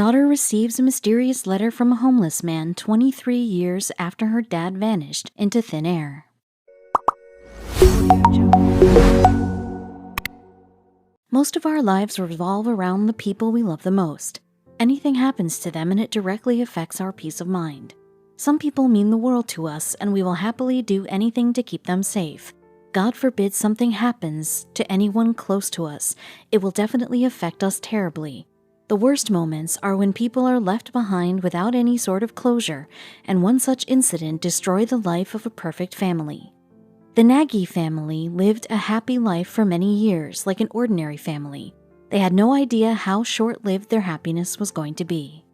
Daughter receives a mysterious letter from a homeless man 23 years after her dad vanished into thin air. Most of our lives revolve around the people we love the most. Anything happens to them and it directly affects our peace of mind. Some people mean the world to us and we will happily do anything to keep them safe. God forbid something happens to anyone close to us, it will definitely affect us terribly. The worst moments are when people are left behind without any sort of closure, and one such incident destroyed the life of a perfect family. The Nagy family lived a happy life for many years, like an ordinary family. They had no idea how short-lived their happiness was going to be.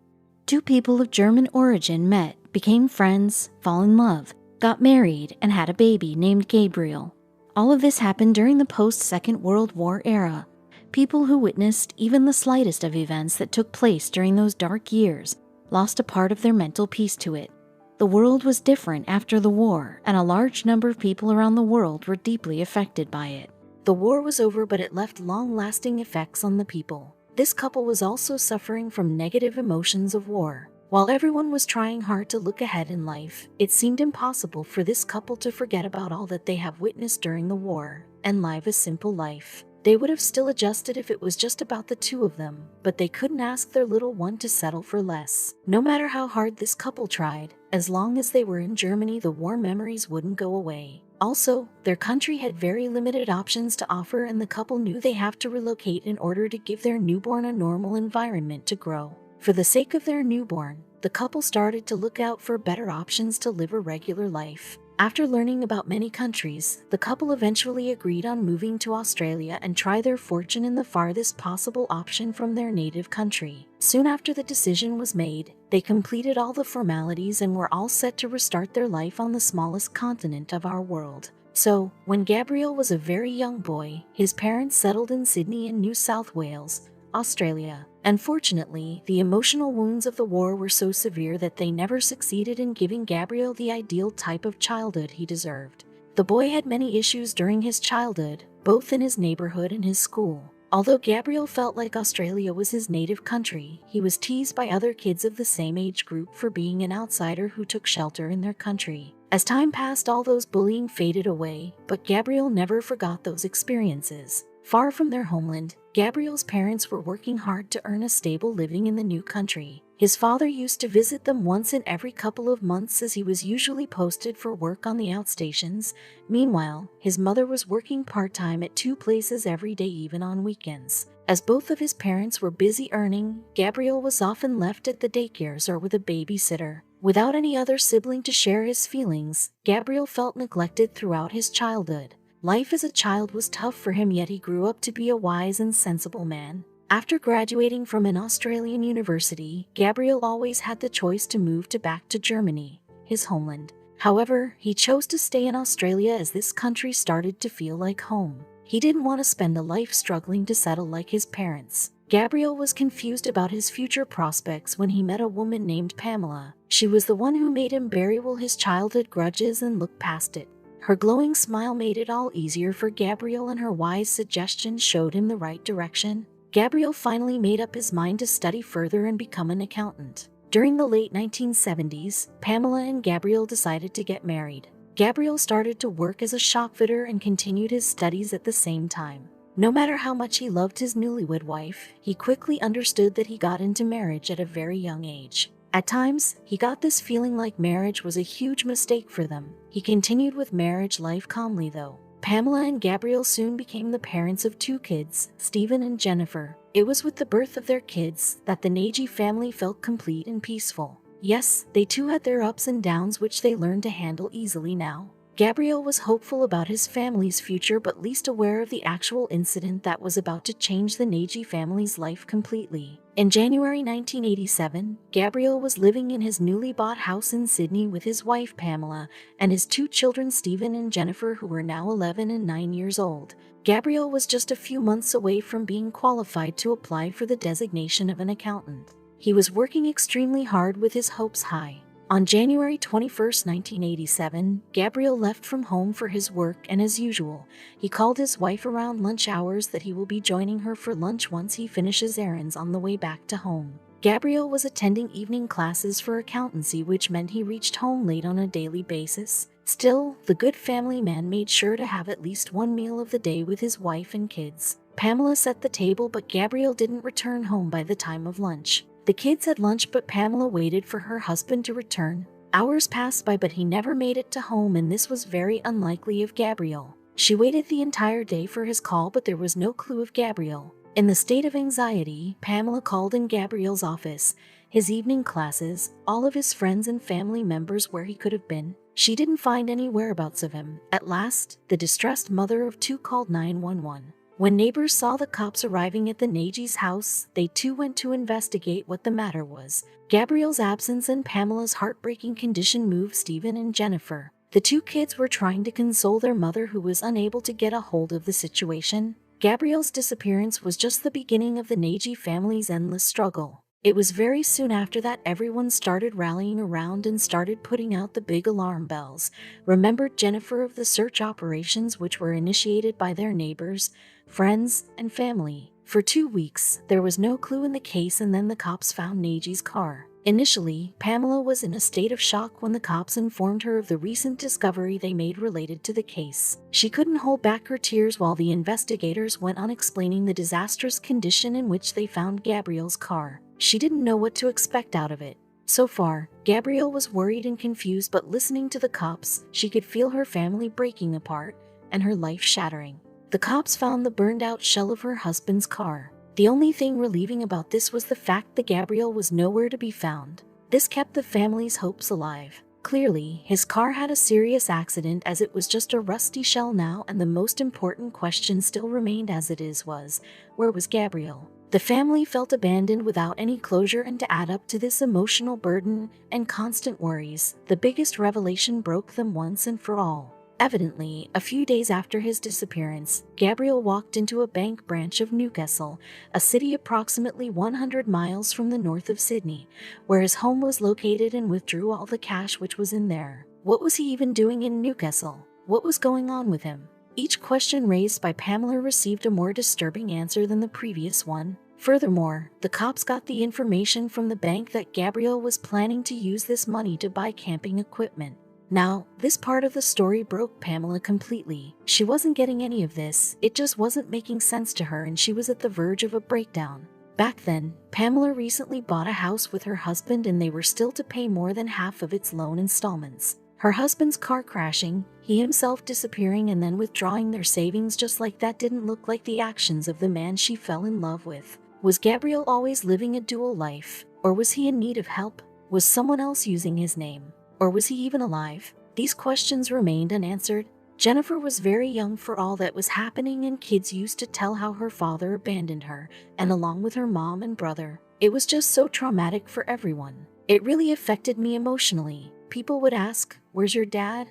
Two people of German origin met, became friends, fell in love, got married, and had a baby named Gabriel. All of this happened during the post-Second World War era. People who witnessed even the slightest of events that took place during those dark years lost a part of their mental peace to it. The world was different after the war, and a large number of people around the world were deeply affected by it. The war was over, but it left long-lasting effects on the people. This couple was also suffering from negative emotions of war. While everyone was trying hard to look ahead in life, it seemed impossible for this couple to forget about all that they have witnessed during the war and live a simple life. They would have still adjusted if it was just about the two of them, but they couldn't ask their little one to settle for less. No matter how hard this couple tried, as long as they were in Germany, the war memories wouldn't go away. Also, their country had very limited options to offer, and the couple knew they have to relocate in order to give their newborn a normal environment to grow. For the sake of their newborn, the couple started to look out for better options to live a regular life. After learning about many countries, the couple eventually agreed on moving to Australia and try their fortune in the farthest possible option from their native country. Soon after the decision was made, they completed all the formalities and were all set to restart their life on the smallest continent of our world. So, when Gabriel was a very young boy, his parents settled in Sydney in New South Wales, Australia. Unfortunately, the emotional wounds of the war were so severe that they never succeeded in giving Gabriel the ideal type of childhood he deserved. The boy had many issues during his childhood, both in his neighborhood and his school. Although Gabriel felt like Australia was his native country, he was teased by other kids of the same age group for being an outsider who took shelter in their country. As time passed, all those bullying faded away, but Gabriel never forgot those experiences. Far from their homeland, Gabriel's parents were working hard to earn a stable living in the new country. His father used to visit them once in every couple of months, as he was usually posted for work on the outstations. Meanwhile, his mother was working part-time at two places every day, even on weekends. As both of his parents were busy earning, Gabriel was often left at the daycares or with a babysitter. Without any other sibling to share his feelings, Gabriel felt neglected throughout his childhood. Life as a child was tough for him, yet he grew up to be a wise and sensible man. After graduating from an Australian university, Gabriel always had the choice to move back to Germany, his homeland. However, he chose to stay in Australia as this country started to feel like home. He didn't want to spend a life struggling to settle like his parents. Gabriel was confused about his future prospects when he met a woman named Pamela. She was the one who made him bury all his childhood grudges and look past it. Her glowing smile made it all easier for Gabriel, and her wise suggestions showed him the right direction. Gabriel finally made up his mind to study further and become an accountant. During the late 1970s, Pamela and Gabriel decided to get married. Gabriel started to work as a shop fitter and continued his studies at the same time. No matter how much he loved his newlywed wife, he quickly understood that he got into marriage at a very young age. At times, he got this feeling like marriage was a huge mistake for them. He continued with marriage life calmly though. Pamela and Gabriel soon became the parents of two kids, Stephen and Jennifer. It was with the birth of their kids that the Nagy family felt complete and peaceful. Yes, they too had their ups and downs, which they learned to handle easily now. Gabriel was hopeful about his family's future, but least aware of the actual incident that was about to change the Nagy family's life completely. In January 1987, Gabriel was living in his newly bought house in Sydney with his wife Pamela and his two children Stephen and Jennifer, who were now 11 and 9 years old. Gabriel was just a few months away from being qualified to apply for the designation of an accountant. He was working extremely hard with his hopes high. On January 21, 1987, Gabriel left from home for his work, and as usual, he called his wife around lunch hours that he will be joining her for lunch once he finishes errands on the way back to home. Gabriel was attending evening classes for accountancy, which meant he reached home late on a daily basis. Still, the good family man made sure to have at least one meal of the day with his wife and kids. Pamela set the table, but Gabriel didn't return home by the time of lunch. The kids had lunch, but Pamela waited for her husband to return. Hours passed by, but he never made it to home, and this was very unlikely of Gabriel. She waited the entire day for his call, but there was no clue of Gabriel. In the state of anxiety, Pamela called in Gabriel's office, his evening classes, all of his friends and family members, where he could have been. She didn't find any whereabouts of him. At last, the distressed mother of two called 911. When neighbors saw the cops arriving at the Nagy's house, they too went to investigate what the matter was. Gabriel's absence and Pamela's heartbreaking condition moved Stephen and Jennifer. The two kids were trying to console their mother, who was unable to get a hold of the situation. Gabriel's disappearance was just the beginning of the Nagy family's endless struggle. It was very soon after that everyone started rallying around and started putting out the big alarm bells. Remembered Jennifer of the search operations, which were initiated by their neighbors, friends, and family. For 2 weeks, there was no clue in the case, and then the cops found Nagy's car. Initially, Pamela was in a state of shock when the cops informed her of the recent discovery they made related to the case. She couldn't hold back her tears while the investigators went on explaining the disastrous condition in which they found Gabriel's car. She didn't know what to expect out of it. So far, Gabriel was worried and confused, but listening to the cops, she could feel her family breaking apart and her life shattering. The cops found the burned-out shell of her husband's car. The only thing relieving about this was the fact that Gabriel was nowhere to be found. This kept the family's hopes alive. Clearly, his car had a serious accident, as it was just a rusty shell now, and the most important question still remained as it is was, where was Gabriel? The family felt abandoned without any closure, and to add up to this emotional burden and constant worries, the biggest revelation broke them once and for all. Evidently, a few days after his disappearance, Gabriel walked into a bank branch of Newcastle, a city approximately 100 miles from the north of Sydney, where his home was located, and withdrew all the cash which was in there. What was he even doing in Newcastle? What was going on with him? Each question raised by Pamela received a more disturbing answer than the previous one. Furthermore, the cops got the information from the bank that Gabriel was planning to use this money to buy camping equipment. Now, this part of the story broke Pamela completely. She wasn't getting any of this, it just wasn't making sense to her, and she was at the verge of a breakdown. Back then, Pamela recently bought a house with her husband, and they were still to pay more than half of its loan installments. Her husband's car crashing, he himself disappearing, and then withdrawing their savings just like that didn't look like the actions of the man she fell in love with. Was Gabriel always living a dual life? Or was he in need of help? Was someone else using his name? Or was he even alive? These questions remained unanswered. Jennifer was very young for all that was happening, and kids used to tell how her father abandoned her, and along with her mom and brother. It was just so traumatic for everyone. It really affected me emotionally. People would ask, "Where's your dad?"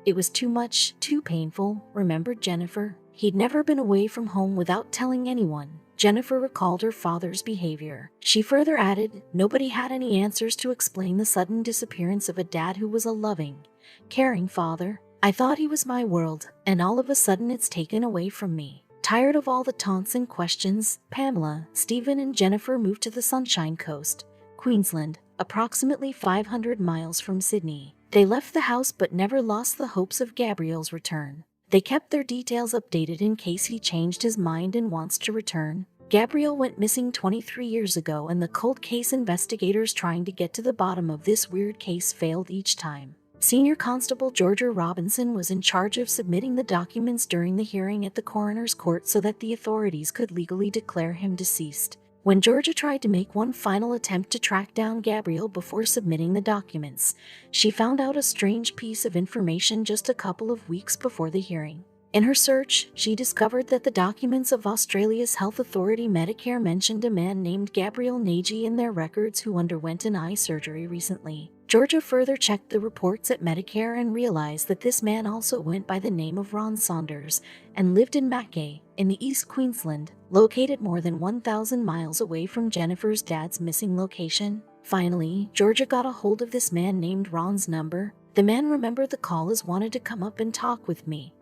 It was too much, too painful, remembered Jennifer. He'd never been away from home without telling anyone. Jennifer recalled her father's behavior. She further added, nobody had any answers to explain the sudden disappearance of a dad who was a loving, caring father. I thought he was my world, and all of a sudden it's taken away from me. Tired of all the taunts and questions, Pamela, Stephen, and Jennifer moved to the Sunshine Coast, Queensland, approximately 500 miles from Sydney. They left the house but never lost the hopes of Gabriel's return. They kept their details updated in case he changed his mind and wants to return. Gabriel went missing 23 years ago, and the cold case investigators trying to get to the bottom of this weird case failed each time. Senior Constable Georgia Robinson was in charge of submitting the documents during the hearing at the coroner's court so that the authorities could legally declare him deceased. When Georgia tried to make one final attempt to track down Gabriel before submitting the documents, she found out a strange piece of information just a couple of weeks before the hearing. In her search, she discovered that the documents of Australia's health authority Medicare mentioned a man named Gabriel Nagy in their records who underwent an eye surgery recently. Georgia further checked the reports at Medicare and realized that this man also went by the name of Ron Saunders and lived in Mackay, in the East Queensland, located more than 1,000 miles away from Jennifer's dad's missing location. Finally, Georgia got a hold of this man named Ron's number. The man remembered the call as wanted to come up and talk with me.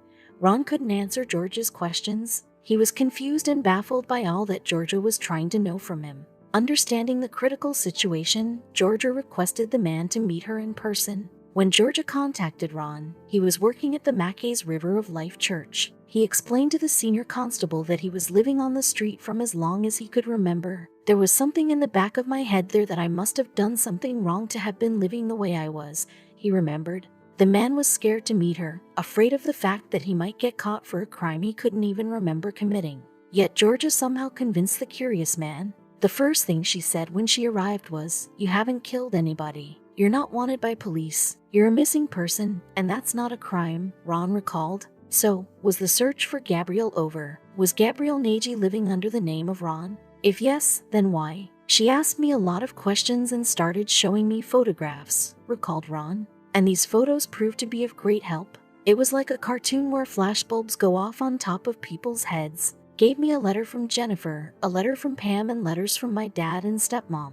Ron couldn't answer Georgia's questions. He was confused and baffled by all that Georgia was trying to know from him. Understanding the critical situation, Georgia requested the man to meet her in person. When Georgia contacted Ron, he was working at the Mackay's River of Life Church. He explained to the senior constable that he was living on the street from as long as he could remember. There was something in the back of my head there that I must have done something wrong to have been living the way I was, he remembered. The man was scared to meet her, afraid of the fact that he might get caught for a crime he couldn't even remember committing. Yet Georgia somehow convinced the curious man. The first thing she said when she arrived was, "You haven't killed anybody. You're not wanted by police. You're a missing person, and that's not a crime," Ron recalled. So, was the search for Gabriel over? Was Gabriel Nagy living under the name of Ron? If yes, then why? "She asked me a lot of questions and started showing me photographs," recalled Ron. "And these photos proved to be of great help. It was like a cartoon where flashbulbs go off on top of people's heads. Gave me a letter from Jennifer, a letter from Pam, and letters from my dad and stepmom,"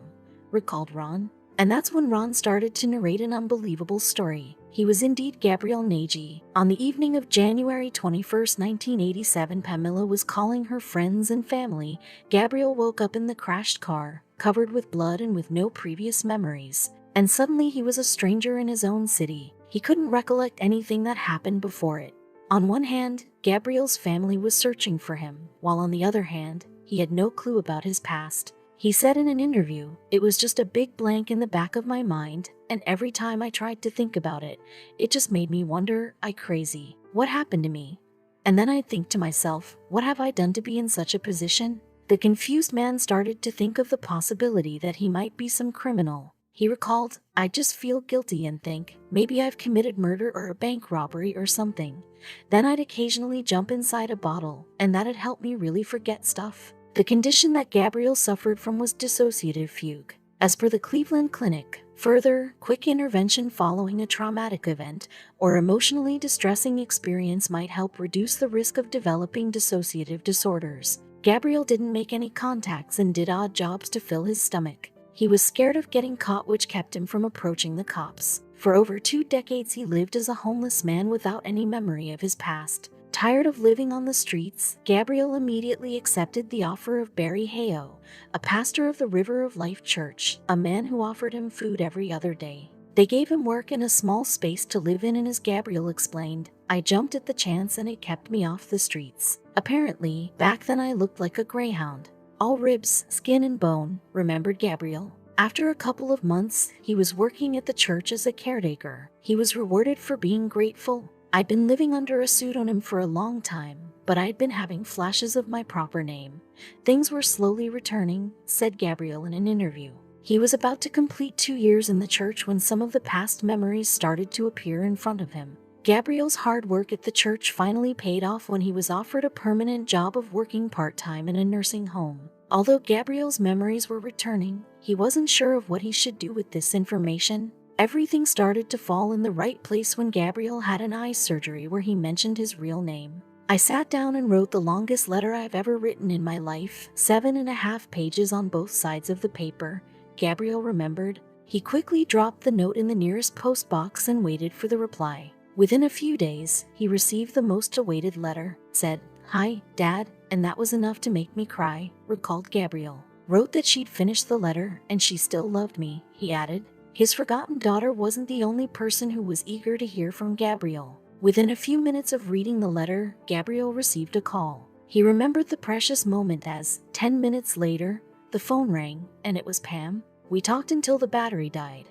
recalled Ron. And that's when Ron started to narrate an unbelievable story. He was indeed Gabriel Nagy. On the evening of January 21st, 1987, Pamela was calling her friends and family. Gabriel woke up in the crashed car, covered with blood and with no previous memories. And suddenly he was a stranger in his own city. He couldn't recollect anything that happened before it. On one hand, Gabriel's family was searching for him, while on the other hand, he had no clue about his past. He said in an interview, "It was just a big blank in the back of my mind, and every time I tried to think about it, it just made me wonder, crazy, what happened to me? And then I'd think to myself, what have I done to be in such a position?" The confused man started to think of the possibility that he might be some criminal. He recalled, "I'd just feel guilty and think, maybe I've committed murder or a bank robbery or something. Then I'd occasionally jump inside a bottle, and that'd help me really forget stuff." The condition that Gabriel suffered from was dissociative fugue. As per the Cleveland Clinic, further, quick intervention following a traumatic event or emotionally distressing experience might help reduce the risk of developing dissociative disorders. Gabriel didn't make any contacts and did odd jobs to fill his stomach. He was scared of getting caught, which kept him from approaching the cops. For over 2 decades, he lived as a homeless man without any memory of his past. Tired of living on the streets, Gabriel immediately accepted the offer of Barry Hayo, a pastor of the River of Life Church, a man who offered him food every other day. They gave him work in a small space to live in, and as Gabriel explained, "I jumped at the chance and it kept me off the streets. Apparently, back then I looked like a greyhound. All ribs, skin and bone," remembered Gabriel. After a couple of months, he was working at the church as a caretaker. He was rewarded for being grateful. "I'd been living under a pseudonym for a long time, but I'd been having flashes of my proper name. Things were slowly returning," said Gabriel in an interview. He was about to complete 2 years in the church when some of the past memories started to appear in front of him. Gabriel's hard work at the church finally paid off when he was offered a permanent job of working part-time in a nursing home. Although Gabriel's memories were returning, he wasn't sure of what he should do with this information. Everything started to fall in the right place when Gabriel had an eye surgery where he mentioned his real name. "I sat down and wrote the longest letter I've ever written in my life, 7.5 pages on both sides of the paper," Gabriel remembered. He quickly dropped the note in the nearest post box and waited for the reply. Within a few days, he received the most awaited letter. Said, "Hi, Dad," and that was enough to make me cry, recalled Gabriel. Wrote that she'd finished the letter and she still loved me, he added. His forgotten daughter wasn't the only person who was eager to hear from Gabriel. Within a few minutes of reading the letter, Gabriel received a call. He remembered the precious moment as, 10 minutes later, the phone rang, and it was Pam. "We talked until the battery died."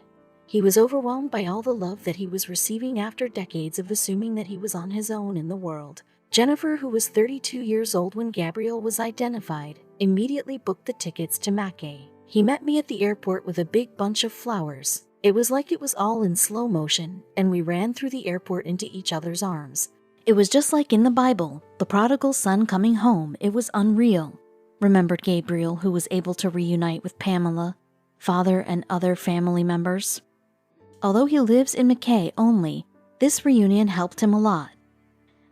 He was overwhelmed by all the love that he was receiving after decades of assuming that he was on his own in the world. Jennifer, who was 32 years old when Gabriel was identified, immediately booked the tickets to Mackay. "He met me at the airport with a big bunch of flowers. It was like it was all in slow motion, and we ran through the airport into each other's arms. It was just like in the Bible, the prodigal son coming home. It was unreal," remembered Gabriel, who was able to reunite with Pamela, father, and other family members. Although he lives in Mackay only, this reunion helped him a lot.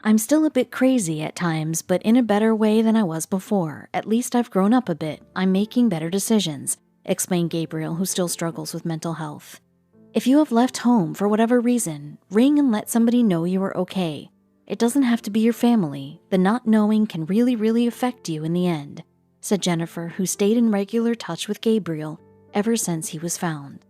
"I'm still a bit crazy at times, but in a better way than I was before. At least I've grown up a bit. I'm making better decisions," explained Gabriel, who still struggles with mental health. "If you have left home for whatever reason, ring and let somebody know you are okay. It doesn't have to be your family. The not knowing can really affect you in the end." said Jennifer, who stayed in regular touch with Gabriel ever since he was found.